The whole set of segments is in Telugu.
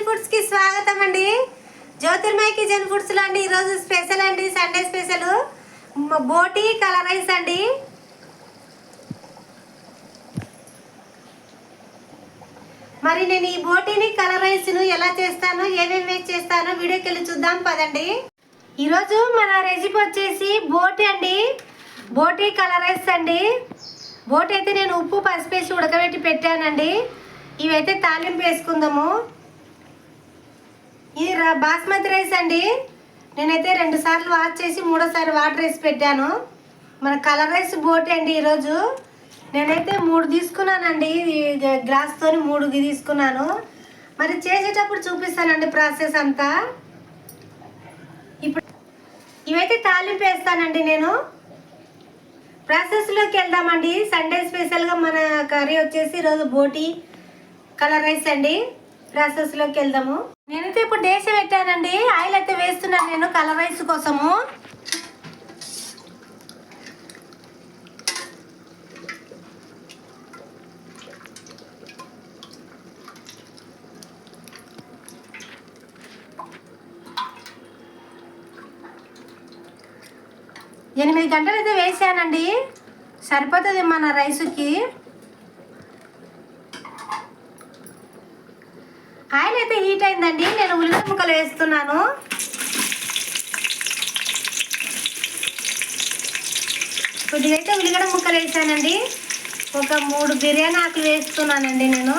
ఫుడ్స్ కి స్వాగతం అండి. జ్యోతిర్మయి కిచెన్ ఫుడ్స్ లో అండి ఈరోజు స్పెషల్ అండి, సండే స్పెషల్ బోటి కలర్ రైస్ అండి. మరి నేను ఈ బోటీని కలర్ రైస్ ను ఎలా చేస్తానో, ఏమేమి వేసి చేస్తానో వీడియోకి వెళ్ళి చూద్దాం పదండి. ఈరోజు మన రెసిపీ వచ్చేసి బోటి అండి, బోటి కలర్ రైస్ అండి. బోటి అయితే నేను ఉప్పు పసుపు వేసి ఉడకబెట్టి పెట్టానండి. ఇవైతే తాలింపు వేసుకుందాము. ఇది బాస్మతి రైస్ అండి. నేనైతే 2 సార్లు వాష్ చేసి 3వ వాటర్ వేసి పెట్టాను. మన కలర్ రైస్ బోటి అండి. ఈరోజు నేనైతే 3 తీసుకున్నానండి. గ్లాస్తో 3 తీసుకున్నాను. మరి చేసేటప్పుడు చూపిస్తానండి ప్రాసెస్ అంతా. ఇప్పుడు ఇవైతే తాలింపు వేస్తానండి. నేను ప్రాసెస్లోకి వెళ్దామండి. సండే స్పెషల్గా మన కర్రీ వచ్చేసి ఈరోజు బోటి కలర్ రైస్ అండి. ప్రాసెస్లోకి వెళ్దాము. నేనైతే ఇప్పుడు డేస పెట్టానండి. ఆయిల్ అయితే వేస్తున్నాను నేను కలర్ రైస్ కోసము. ఎనిమిది గంటలు అయితే వేసానండి, సరిపోతుంది మన రైస్కి. ఆయిల్ అయితే హీట్ అయిందండి. నేను ఉల్లిగడ్డ ముక్కలు వేస్తున్నాను. కొద్దిగా అయితే ఉల్లిగడ్డ ముక్కలు వేసానండి. ఒక 3 బిర్యానీ ఆకులు వేస్తున్నానండి నేను.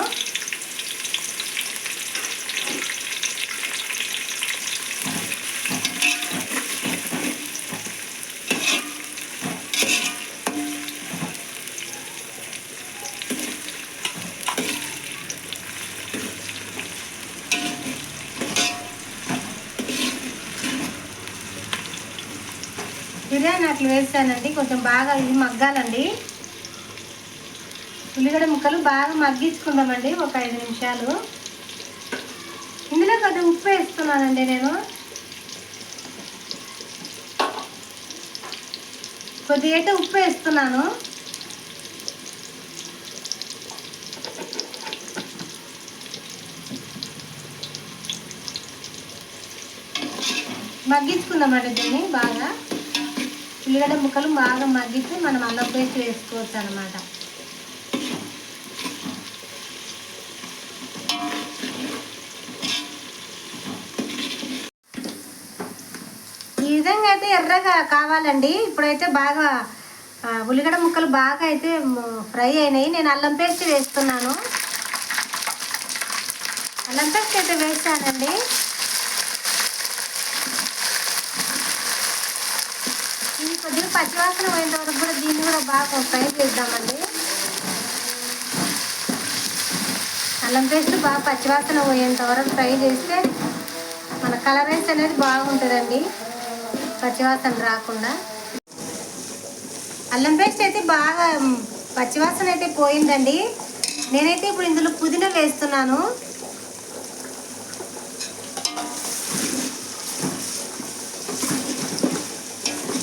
బిర్యానీ ఆకులు వేసానండి. కొంచెం బాగా ఇది మగ్గాలండి. ఉల్లిగడ్డ ముక్కలు బాగా మగ్గించుకుందామండి ఒక 5 నిమిషాలు. ఇందులో కొద్దిగా ఉప్పు వేస్తున్నానండి నేను. కొద్దిగా అయితే ఉప్పు వేస్తున్నాను. మగ్గించుకుందామండి దీన్ని బాగా. ఉల్లిగడ్డ ముక్కలు బాగా మగ్గితే మనం అల్లం పేస్ట్ వేసుకోవచ్చు అన్నమాట. ఈ విధంగా అయితే ఎర్రగా కావాలండి. ఇప్పుడైతే బాగా ఉల్లిగడ్డ ముక్కలు బాగా అయితే ఫ్రై అయినాయి. నేను అల్లం పేస్ట్ వేస్తున్నాను. అల్లం పేస్ట్ అయితే వేస్తానండి. ఇది కొద్దిగా పచ్చివాసన పోయేంత వరకు కూడా దీన్ని కూడా బాగా ఫ్రై చేద్దామండి. అల్లం పేస్ట్ బాగా పచ్చివాసన పోయేంత వరకు ఫ్రై చేస్తే మన కలర్ రైస్ అనేది బాగుంటుందండి, పచ్చివాసన రాకుండా. అల్లం పేస్ట్ అయితే బాగా పచ్చివాసన అయితే పోయిందండి. నేనైతే ఇప్పుడు ఇందులో పుదీనా వేస్తున్నాను.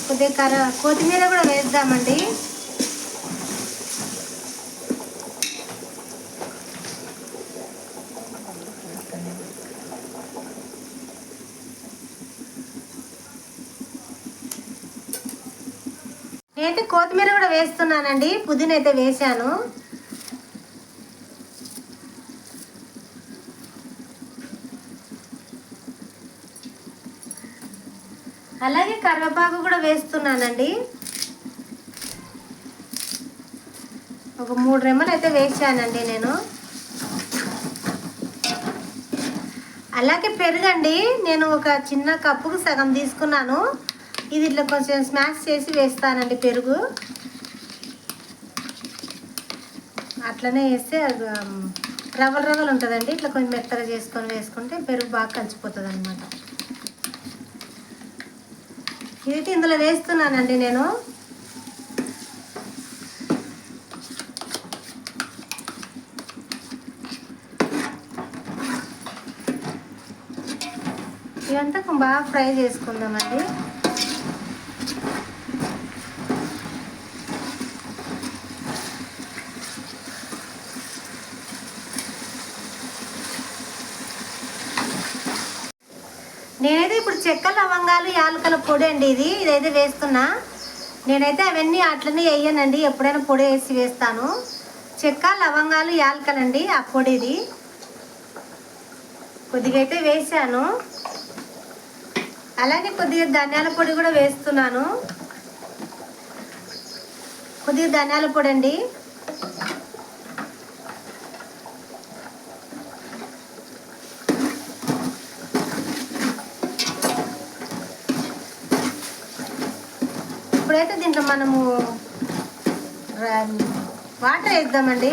కొద్దిగా కొత్తిమీర కూడా వేద్దామండి. నేనైతే కొత్తిమీర కూడా వేస్తున్నానండి. పుదీనా అయితే వేసాను. అలాగే కరివేపాకు కూడా వేస్తున్నానండి. ఒక 3 రెమ్మలు అయితే వేసానండి నేను. అలాగే పెరుగండి. నేను ఒక చిన్న కప్పుకు సగం తీసుకున్నాను. ఇది ఇట్లా కొంచెం స్మాష్ చేసి వేస్తానండి పెరుగు. అట్లనే వేస్తే రవ్వలు రవ్వలు ఉంటుందండి. ఇట్లా కొంచెం మెత్తగా చేసుకొని వేసుకుంటే పెరుగు బాగా కలిసిపోతుంది అన్నమాట. ఇదైతే ఇందులో వేస్తున్నానండి నేను. ఇదంతా బాగా ఫ్రై చేసుకుందామండి. నేనైతే ఇప్పుడు చెక్క లవంగాలు యాలకల పొడి అండి ఇదైతే వేస్తున్నా. నేనైతే అవన్నీ అట్లనే వేయనండి, ఎప్పుడైనా పొడి వేసి వేస్తాను. చెక్క లవంగాలు యాలకలండి ఆ పొడి ఇది. కొద్దిగా అయితే వేసాను. అలాగే కొద్దిగా ధనియాల పొడి కూడా వేస్తున్నాను. కొద్దిగా ధనియాల పొడి అండి. ఇప్పుడైతే దీంట్లో మనము వాటర్ వేద్దామండి.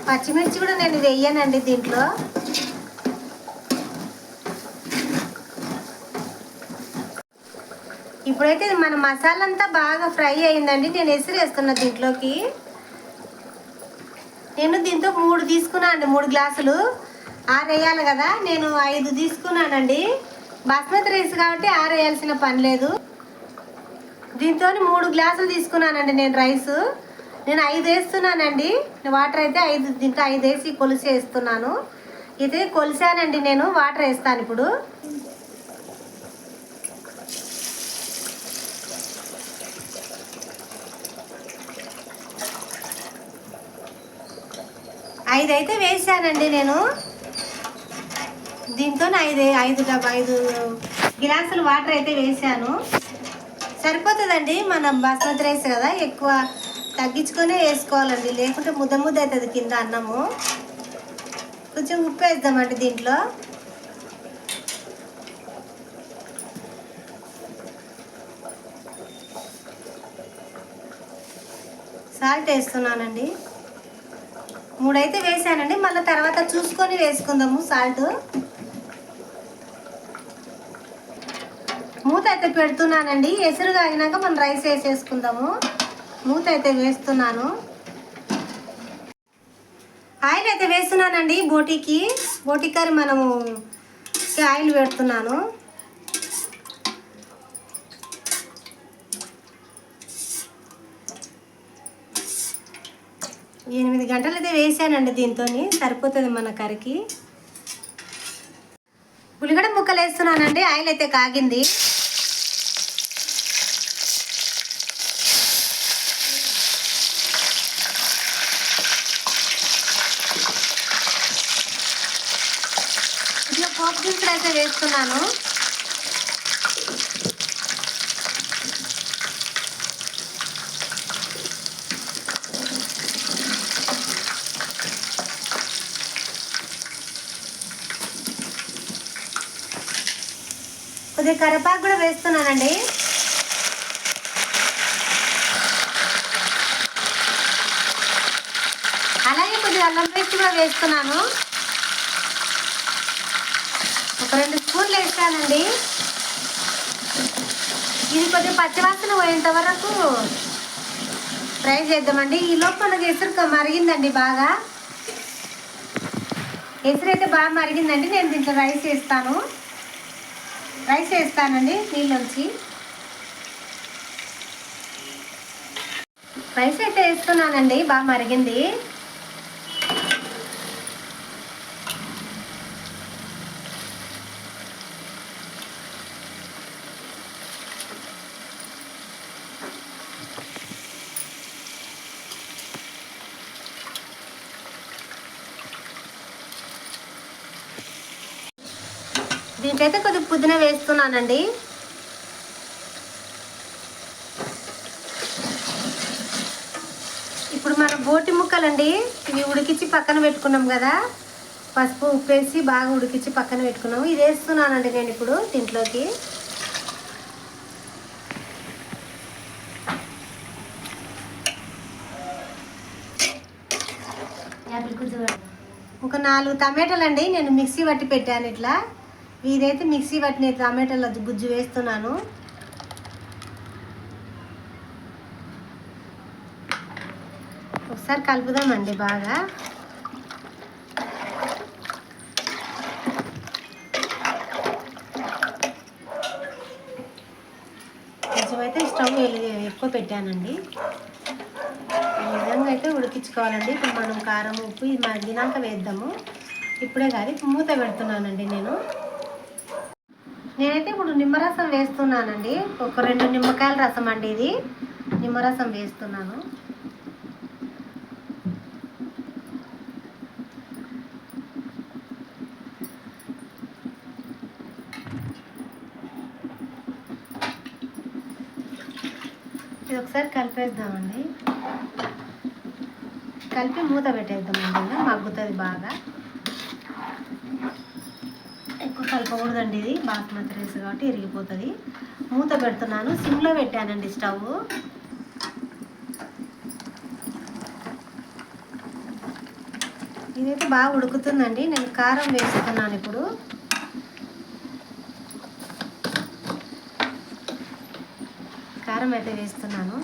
పచ్చిమిర్చి కూడా నేను వేయనండి దీంట్లో. ఇప్పుడైతే మన మసాలా అంతా బాగా ఫ్రై అయిందండి. నేను ఎసురు వేస్తున్నా దీంట్లోకి. నేను దీంతో 3 తీసుకున్నాను అండి, 3 గ్లాసులు. 6 వేయాలి కదా, నేను 5 తీసుకున్నానండి. బాస్మతి రైస్ కాబట్టి 6 వేయాల్సిన పని లేదు. దీంతో 3 గ్లాసులు తీసుకున్నానండి నేను రైస్. నేను 5 వేస్తున్నానండి. వాటర్ అయితే 5, దీంట్లో 5 వేసి కొలిసి వేస్తున్నాను. ఇది కొలిసానండి నేను. వాటర్ వేస్తాను ఇప్పుడు. ఐదు అయితే వేసానండి నేను. దీంతో 5 గ్లాసులు వాటర్ అయితే వేసాను. సరిపోతుందండి. మనం బాస్మతి రైస్ కదా, ఎక్కువ తగ్గించుకొనే వేసుకోవాలండి, లేకుంటే ముద్ద అవుతుంది కింద అన్నము. కొంచెం ఉప్పు వేద్దామండి దీంట్లో. సాల్ట్ వేస్తున్నానండి. 3 అయితే వేసానండి, మళ్ళీ తర్వాత చూసుకొని వేసుకుందాము సాల్ట్. మూత అయితే పెడుతున్నానండి. ఎసురుగా అయినాక మనం రైస్ వేసేసుకుందాము. మూత అయితే వేస్తున్నాను. ఆయిల్ అయితే వేస్తున్నానండి బోటీ కర్రీ మనము ఆయిల్ పెడుతున్నాను. ఎనిమిది గంటలు అయితే వేసానండి. దీంతో సరిపోతుంది మన కర్రీకి. ఉల్లిగడ్డ ముక్కలు వేస్తున్నానండి. ఆయిల్ అయితే కాగింది. ఇట్లా పోపు దినుసులు అయితే వేస్తున్నాను. కొద్దిగా కరివేపాకు కూడా వేస్తున్నానండి. అలాగే కొద్దిగా అల్లం పేస్ట్ కూడా వేస్తున్నాను. ఒక 2 స్పూన్లు వేస్తానండి. ఇది కొద్దిగా పచ్చివాసన పోయేంత వరకు ఫ్రై చేద్దామండి. ఈలోపు మనకి ఎసురు మరిగిందండి బాగా. ఎసురు అయితే బాగా మరిగిందండి. నేను దీంట్లో రైస్ వేస్తానండి. నీళ్ళొంచి రైస్ అయితే వేస్తున్నానండి. బాగా మరిగింది. దీంట్లో అయితే కొద్దిగా పుదీనా వేస్తున్నానండి. ఇప్పుడు మన బోటి ముక్కలండి, ఇవి ఉడికించి పక్కన పెట్టుకున్నాం కదా, పసుపు ఉప్పు వేసి బాగా ఉడికించి పక్కన పెట్టుకున్నాము. ఇది వేస్తున్నానండి నేను ఇప్పుడు దీంట్లోకి. ఒక 4 టమాటాలు అండి నేను మిక్సీ పట్టి పెట్టాను ఇట్లా. ఇదైతే మిక్సీ పట్టిన టమాటాల గుజ్జు వేస్తున్నాను. ఒకసారి కలుపుదామండి బాగా. కొంచెం అయితే స్టవ్ ఎక్కువ పెట్టానండి. ఈ విధంగా అయితే ఉడికించుకోవాలండి. ఇప్పుడు మనం కారం ఉప్పు ఇది మగ్గినాక వేద్దాము. ఇప్పుడే కాదు, మూత పెడుతున్నానండి నేను. నేనైతే ఇప్పుడు నిమ్మరసం వేస్తున్నానండి. ఒక 2 నిమ్మకాయల రసం అండి ఇది. నిమ్మరసం వేస్తున్నాను. ఇది ఒకసారి కలిపేద్దామండి. కలిపి మూత పెట్టేద్దామండి. మగ్గుతుంది బాగా. ఎక్కువ కలపకూడదండి, ఇది బాస్మతి రైస్ కాబట్టి ఇరిగిపోతుంది. మూత పెడుతున్నాను. సిమ్లో పెట్టానండి స్టవ్. ఇదైతే బాగా ఉడుకుతుందండి. నేను కారం వేస్తున్నాను ఇప్పుడు. కారం అయితే వేస్తున్నాను.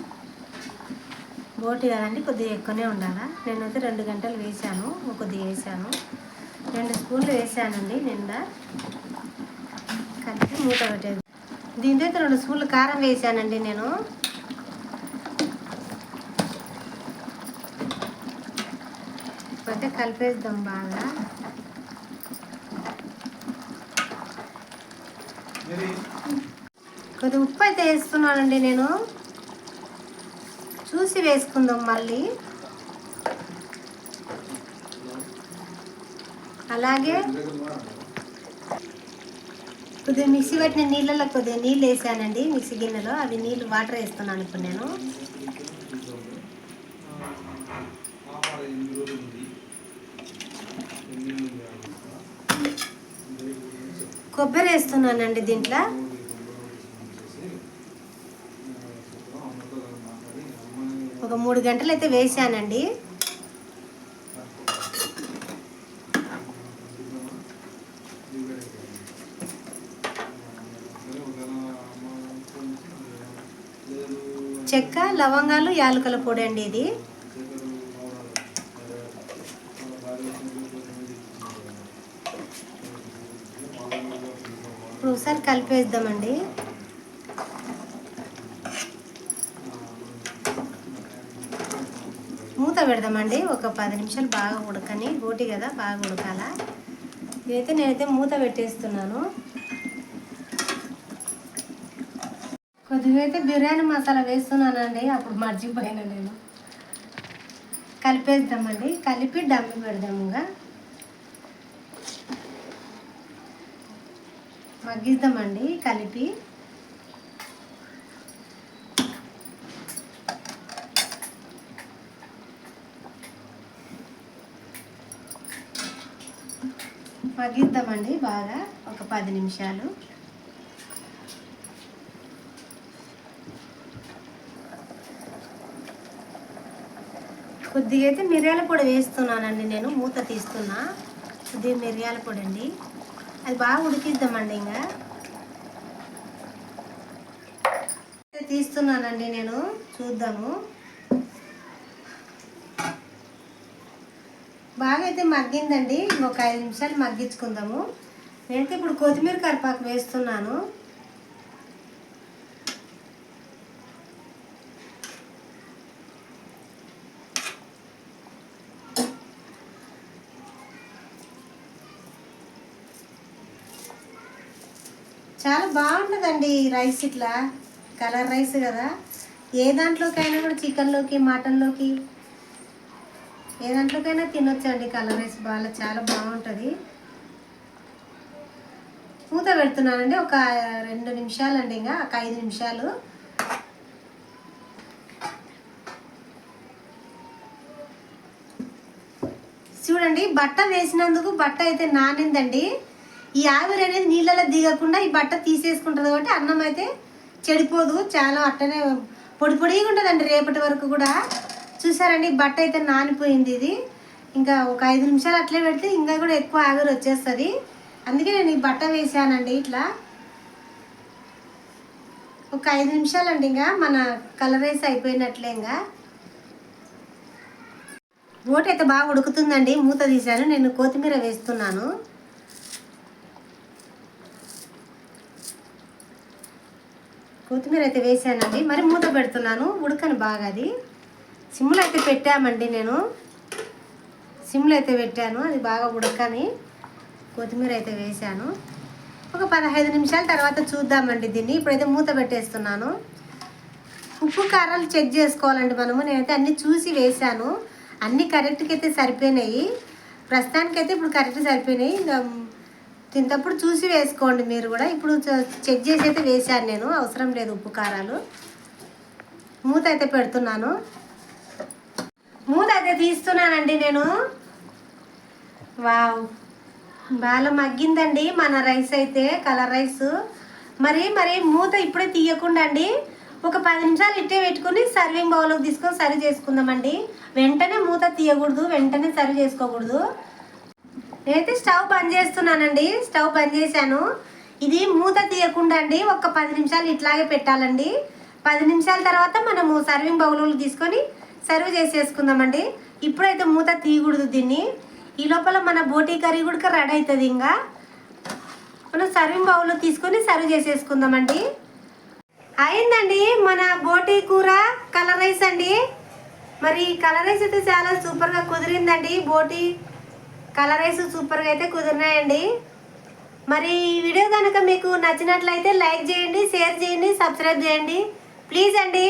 బోటి కదండి, కొద్దిగా ఎక్కువనే ఉండాలా. నేనైతే 2 గంటలు వేసాను. కొద్దిగా వేసాను, 2 స్పూన్లు వేసానండి నిండా. కలిపి మూత పెట్టేది. దీంతో అయితే 2 స్పూన్లు కారం వేసానండి నేను. ఇప్పుడైతే కలిపేద్దాం బాగా. కొద్దిగా ఉప్పు అయితే వేస్తున్నానండి నేను. చూసి వేసుకుందాం మళ్ళీ. అలాగే కొద్దిగా మిక్సీ పెట్టిన నీళ్ళలో కొద్దిగా నీళ్ళు వేసానండి మిక్సీ గిన్నెలో. అవి నీళ్ళు వాటర్ వేస్తున్నాను ఇప్పుడు నేను. కొబ్బరి వేస్తున్నానండి దీంట్లో. ఒక 3 గంటలు అయితే వేసానండి. చెక్క, లవంగాలు, యాలకుల పొడి అండి ఇది. ఇప్పుడు ఒకసారి కలిపేద్దామండి. మూత పెడదామండి. ఒక 10 నిమిషాలు బాగా ఉడకని. బోటి కదా, బాగా ఉడకాల. ఇదైతే నేనైతే మూత పెట్టేస్తున్నాను. కొద్దిగా అయితే బిర్యానీ మసాలా వేస్తున్నానండి, అప్పుడు మర్చిపోయాను నేను. కలిపేద్దామండి. కలిపి డమ్మి పెడదాముగా. మగ్గిద్దామండి కలిపి. మగ్గిద్దామండి బాగా ఒక 10 నిమిషాలు. కొద్దిగా అయితే మిరియాల పొడి వేస్తున్నానండి నేను. మూత తీస్తున్నా. కొద్దిగా మిరియాల పొడి అండి. అది బాగా ఉడికిద్దామండి. ఇంకా తీస్తున్నానండి నేను. చూద్దాము. బాగా అయితే మగ్గిందండి. ఇంకొక 5 నిమిషాలు మగ్గించుకుందాము. నేనైతే ఇప్పుడు కొత్తిమీర కరివేపాకు వేస్తున్నాను. చాలా బాగుంటుందండి రైస్. ఇట్లా కలర్ రైస్ కదా, ఏ దాంట్లోకైనా కూడా, చికెన్లోకి, మటన్లోకి, ఏ దాంట్లోకైనా తినొచ్చండి కలర్ రైస్. బాగా చాలా బాగుంటుంది. మూత పెడుతున్నానండి ఒక 2 నిమిషాలండి. ఇంకా ఒక 5 నిమిషాలు. చూడండి, బట్ట వేసినందుకు బట్ట అయితే నానిందండి. ఈ ఆవిరి అనేది నీళ్ళలో దిగకుండా ఈ బట్ట తీసేసుకుంటుంది కాబట్టి అన్నం అయితే చెడిపోదు. చాలా అట్టనే పొడి పొడిగా ఉంటుందండి రేపటి వరకు కూడా. చూసారండి, బట్ట అయితే నానిపోయింది. ఇది ఇంకా ఒక 5 నిమిషాలు అట్లే పెడితే ఇంకా కూడా ఎక్కువ ఆవిరి వచ్చేస్తుంది. అందుకే నేను ఈ బట్ట వేసానండి. ఇట్లా ఒక 5 నిమిషాలండి. ఇంకా మన కలర్ రైస్ అయిపోయినట్లే. ఇంకా బోటి అయితే బాగా ఉడుకుతుందండి. మూత తీసాను. నేను కొత్తిమీర వేస్తున్నాను. కొత్తిమీర అయితే వేసానండి. మరి మూత పెడుతున్నాను. ఉడకని బాగా. అది సిమ్లో అయితే పెట్టామండి నేను. సిమ్లో అయితే పెట్టాను. అది బాగా ఉడకని కొత్తిమీర అయితే వేసాను. ఒక 15 నిమిషాల తర్వాత చూద్దామండి దీన్ని. ఇప్పుడైతే మూత పెట్టేస్తున్నాను. ఉప్పు కారాలు చెక్ చేసుకోవాలండి మనము. నేనైతే అన్నీ చూసి వేసాను, అన్నీ కరెక్ట్గా అయితే సరిపోయినాయి. ప్రస్తుతానికైతే ఇప్పుడు కరెక్ట్ సరిపోయినాయి. ఇంకా తింటప్పుడు చూసి వేసుకోండి మీరు కూడా. ఇప్పుడు చెక్ చేసి అయితే వేసాను నేను, అవసరం లేదు ఉప్పు కారాలు. మూత అయితే పెడుతున్నాను. మూత అయితే తీస్తున్నానండి నేను. వావ్, బాగా మగ్గిందండి మన రైస్ అయితే, కలర్ రైస్. మరి మూత ఇప్పుడే తీయకుండా అండి ఒక 10 నిమిషాలు ఇట్టే పెట్టుకుని సర్వింగ్ బౌల్లోకి తీసుకొని సర్వ్ చేసుకుందామండి. వెంటనే మూత తీయకూడదు, వెంటనే సర్వ్ చేసుకోకూడదు. నేనైతే స్టవ్ బంద్ చేస్తున్నానండి. స్టవ్ బంద్ చేశాను. ఇది మూత తీయకుండా అండి ఒక 10 నిమిషాలు ఇట్లాగే పెట్టాలండి. 10 నిమిషాల తర్వాత మనము సర్వింగ్ బౌల్లో తీసుకొని సర్వ్ చేసేసుకుందామండి. ఇప్పుడైతే మూత తీయకూడదు దీన్ని. ఈ లోపల మన బోటీ కర్రీ కూడా రెడీ అవుతుంది. ఇంకా మనం సర్వింగ్ బౌల్లో తీసుకొని సర్వ్ చేసేసుకుందామండి. అయిందండి మన బోటీ కూర కలర్ రైస్ అండి. మరి కలర్ రైస్ అయితే చాలా సూపర్గా కుదిరిందండి. బోటీ కలర్ రైస్ సూపర్గా అయితే కుదిరినాయండి. మరి ఈ వీడియో కనుక మీకు నచ్చినట్లయితే లైక్ చేయండి, షేర్ చేయండి, సబ్స్క్రైబ్ చేయండి ప్లీజ్ అండి.